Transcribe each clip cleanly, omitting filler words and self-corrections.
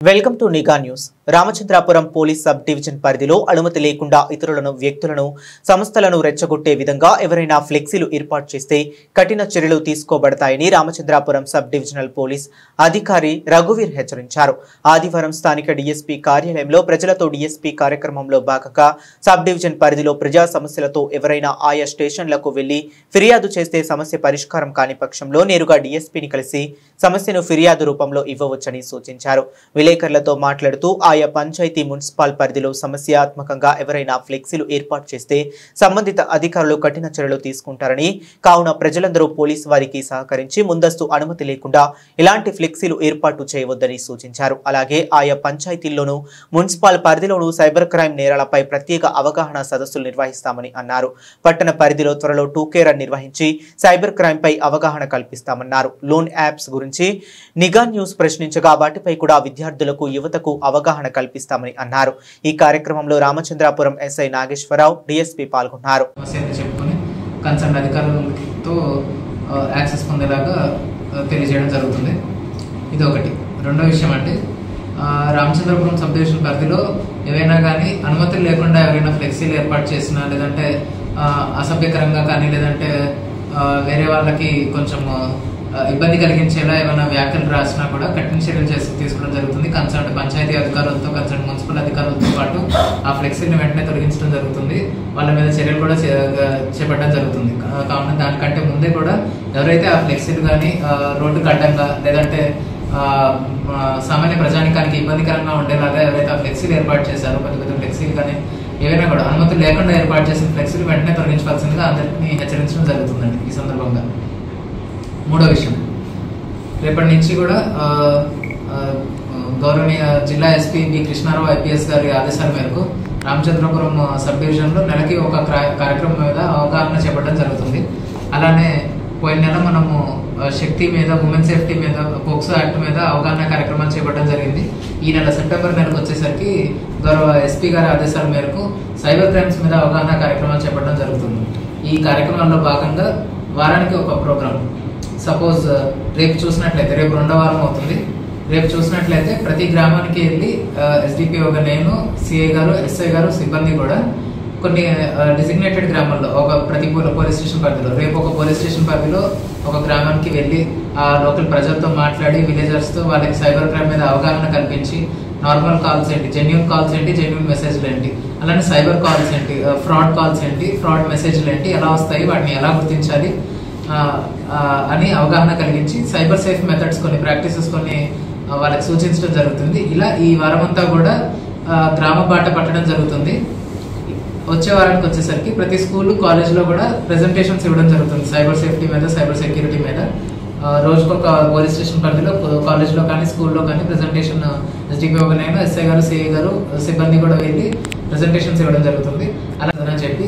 Welcome to నిఘా news. Ramachandrapuram police sub division పరిధిలో అనుమతి లేకుండా ఇతరులను, వ్యక్తులను, సంస్థలను రెచ్చగొట్టే విధంగా ఎవరైనా ఫ్లెక్సీలు ఏర్పాటు చేస్తే కఠిన చర్యలు తీసుకోబడతాయని రామచంద్రాపురం సబ్ డివిజనల్ పోలీస్ అధికారి రఘువీర్ హెచ్చరించారు. ఆదివారం స్థానిక డీఎస్పీ కార్యాలయంలో ప్రజలతో డీఎస్పీ కార్యక్రమంలో భాగంగా సబ్ డివిజన్ పరిధిలో ప్రజా సమస్యలతో ఎవరైనా ఆయా స్టేషన్లకు వెళ్లి ఫిర్యాదు చేస్తే సమస్య పరిష్కారం కాని పక్షంలో నేరుగా డీఎస్పీని కలిసి సమస్యను ఫిర్యాదు రూపంలో ఇవ్వవచ్చని సూచించారు. విలేకరులతో మాట్లాడుతూ ఆయా పంచాయతీ, మున్సిపల్ పరిధిలో సమస్యాత్మకంగా ఎవరైనా ఫ్లెక్సీలు ఏర్పాటు చేస్తే సంబంధిత అధికారులు కఠిన చర్యలు తీసుకుంటారని, కావున ప్రజలందరూ పోలీసు వారికి సహకరించి ముందస్తు అనుమతి లేకుండా ఇలాంటి ఫ్లెక్సీలు ఏర్పాటు చేయవద్దని సూచించారు. అలాగే ఆయా పంచాయతీల్లోనూ, మున్సిపల్ పరిధిలోనూ సైబర్ క్రైమ్ నేరాలపై ప్రత్యేక అవగాహన సదస్సులు నిర్వహిస్తామని అన్నారు. పట్టణ పరిధిలో త్వరలో 2K రన్ నిర్వహించి సైబర్ క్రైమ్ పై అవగాహన కల్పిస్తామన్నారు. లోన్ యాప్స్ గురించి నిఘా న్యూస్ ప్రశ్నించగా వాటిపై కూడా విద్యార్థులకు, యువతకు అవగాహన కల్పిస్తామని అన్నారు. ఈ కార్యక్రమంలో రామచంద్రాపురం ఎస్ఐ నాగేశ్వరరావు, డీఎస్పీ పాల్గొన్నారు. కన్సర్న్ అధికారులతో యాక్సెస్ పొందేలాగా తెలియజేయడం జరుగుతుంది. ఇది ఒకటి. రెండో విషయం అంటే రామచంద్రపురం సబ్ డివిజన్ పరిధిలో ఏవైనా కానీ అనుమతులు లేకుండా ఎవరైనా ఫ్లెక్సీలు ఏర్పాటు చేసినా, లేదంటే అసభ్యకరంగా కానీ, లేదంటే వేరే వాళ్ళకి కొంచెం ఇబ్బంది కలిగించేలా ఏమైనా వ్యాఖ్యలు రాసినా కూడా కఠిన చర్యలు తీసుకోవడం జరుగుతుంది. కన్సర్న్ పంచాయతీ అధికారులతో, కన్సర్న్ మున్సిపల్ అధికారులతో పాటు ఆ ఫ్లెక్సీని వెంటనే తొలగించడం జరుగుతుంది. వాళ్ళ మీద చర్యలు కూడా చేపట్టడం జరుగుతుంది. కావున దానికంటే ముందే కూడా ఎవరైతే ఆ ఫ్లెక్సీలు కానీ రోడ్డుకు అడ్డంగా, లేదంటే సామాన్య ప్రజానికానికి ఇబ్బందికరంగా ఉండేలాగా ఎవరైతే ఆ ఫ్లెక్సీలు ఏర్పాటు చేశారో, పెద్ద పెద్ద ఫ్లెక్సీలు కానీ ఏవైనా కూడా అనుమతులు లేకుండా ఏర్పాటు చేసిన ఫ్లెక్సీలు వెంటనే తొలగించవలసిందిగా అందరినీ హెచ్చరించడం జరుగుతుందండి. ఈ సందర్భంగా మూడో విషయం, రేపటి నుంచి కూడా గౌరవనీయ జిల్లా ఎస్పీ బి కృష్ణారావు ఐపీఎస్ గారి ఆదేశాల మేరకు రామచంద్రపురం సబ్ డివిజన్లో నెలకి ఒక కార్యక్రమం మీద అవగాహన చేపట్టడం జరుగుతుంది. అలానే పోయిన నెల మనము శక్తి మీద, ఉమెన్ సేఫ్టీ మీద, పోక్సో యాక్ట్ మీద అవగాహన కార్యక్రమాలు చేపట్టడం జరిగింది. ఈ నెల సెప్టెంబర్ నెలకు వచ్చేసరికి గౌరవ ఎస్పీ గారి ఆదేశాల మేరకు సైబర్ క్రైమ్స్ మీద అవగాహన కార్యక్రమాలు చేపట్టడం జరుగుతుంది. ఈ కార్యక్రమాల్లో భాగంగా వారానికి ఒక ప్రోగ్రామ్. సపోజ్ రేపు చూసినట్లయితే, రేపు 2వ వారం అవుతుంది. రేపు చూసినట్లయితే ప్రతి గ్రామానికి వెళ్ళి ఎస్డిపిఓగా నేను, సిఐ గారు, ఎస్ఐ గారు, సిబ్బంది కూడా కొన్ని డిజిగ్నేటెడ్ గ్రామాల్లో ప్రతి పోలీస్ స్టేషన్ పరిధిలో, రేపు ఒక పోలీస్ స్టేషన్ పరిధిలో ఒక గ్రామానికి వెళ్ళి ఆ లోకల్ ప్రజలతో మాట్లాడి, విలేజర్స్తో వాళ్ళకి సైబర్ క్రైమ్ మీద అవగాహన కల్పించి, నార్మల్ కాల్స్ ఏంటి, జెన్యూన్ కాల్స్ ఏంటి, జెన్యూన్ మెసేజ్లు ఏంటి, అలానే సైబర్ కాల్స్ ఏంటి, ఫ్రాడ్ కాల్స్ ఏంటి, ఫ్రాడ్ మెసేజ్లు ఏంటి, ఎలా వస్తాయి, వాటిని ఎలా గుర్తించాలి అని అవగాహన కలిగించి సైబర్ సేఫ్ మెథడ్స్ కొన్ని ప్రాక్టీసెస్ కొన్ని వాళ్ళకి సూచించడం జరుగుతుంది. ఇలా ఈ వారమంతా కూడా గ్రామ బాట పట్టడం జరుగుతుంది. వచ్చే వారానికి వచ్చేసరికి ప్రతి స్కూల్, కాలేజ్లో కూడా ప్రెజెంటేషన్స్ ఇవ్వడం జరుగుతుంది సైబర్ సేఫ్టీ మీద, సైబర్ సెక్యూరిటీ మీద. రోజుకొక పోలీస్ స్టేషన్ పరిధిలో, కాలేజ్లో కానీ, స్కూల్లో కానీ ప్రెజెంటేషన్ ఎస్డిపిఓగా నేను, ఎస్ఐ గారు, సిఐ గారు, సిబ్బంది కూడా వెళ్ళి ప్రెజెంటేషన్స్ ఇవ్వడం జరుగుతుంది. అలా చెప్పి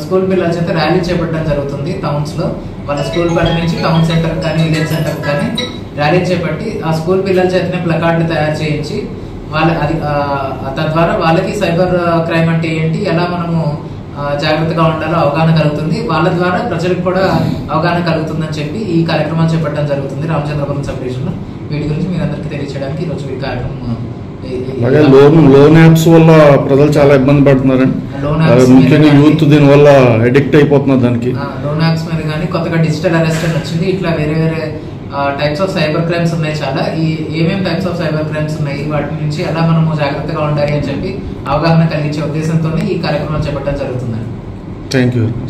స్కూల్ పిల్లల చేత ర్యాలీ చేపట్టడం జరుగుతుంది టౌన్స్ లో. వాళ్ళ స్కూల్ పరిధి నుంచి టౌన్ సెంటర్ కానీ, విలేజ్ సెంటర్ కానీ ర్యాలీ చేపట్టి ఆ స్కూల్ పిల్లల చేతనే ప్లకార్డులు తయారు చేయించి తద్వారా వాళ్ళకి సైబర్ క్రైమ్ అంటే ఏంటి, ఎలా మనము జాగ్రత్తగా ఉండాలో అవగాహన కలుగుతుంది. వాళ్ళ ద్వారా ప్రజలకు కూడా అవగాహన కలుగుతుందని చెప్పి ఈ కార్యక్రమాలు చేపట్టడం జరుగుతుంది రామచంద్రపురం సబ్ డివిజన్ లో. వీటి గురించి మీరు అందరికీ తెలియచేయడానికి ఈరోజు ఈ కార్యక్రమం. లోన్ యాప్స్ వల్ల ప్రజలు చాలా ఇబ్బంది పడుతున్నారండి. ముఖ్యంగా యూత్ దీని వల్ల అడిక్ట్ అయిపోతున్నారు దానికి. లోన్ యాప్స్ మీద కానీ కొత్తగా డిజిటల్ అరెస్ట్ అని వచ్చింది. ఇట్లా వేరే వేరే టైప్స్ ఆఫ్ సైబర్ క్రైమ్స్ ఉన్నాయి చాలా. ఏమేమి టైప్స్ ఆఫ్ సైబర్ క్రైమ్స్ ఉన్నాయి, వాటి నుంచి ఎలా మనము జాగ్రత్తగా ఉండాలి అని చెప్పి అవగాహన కలిగించే ఉద్దేశంతోనే ఈ కార్యక్రమం చేపట్టడం జరుగుతుందండి. Thank you.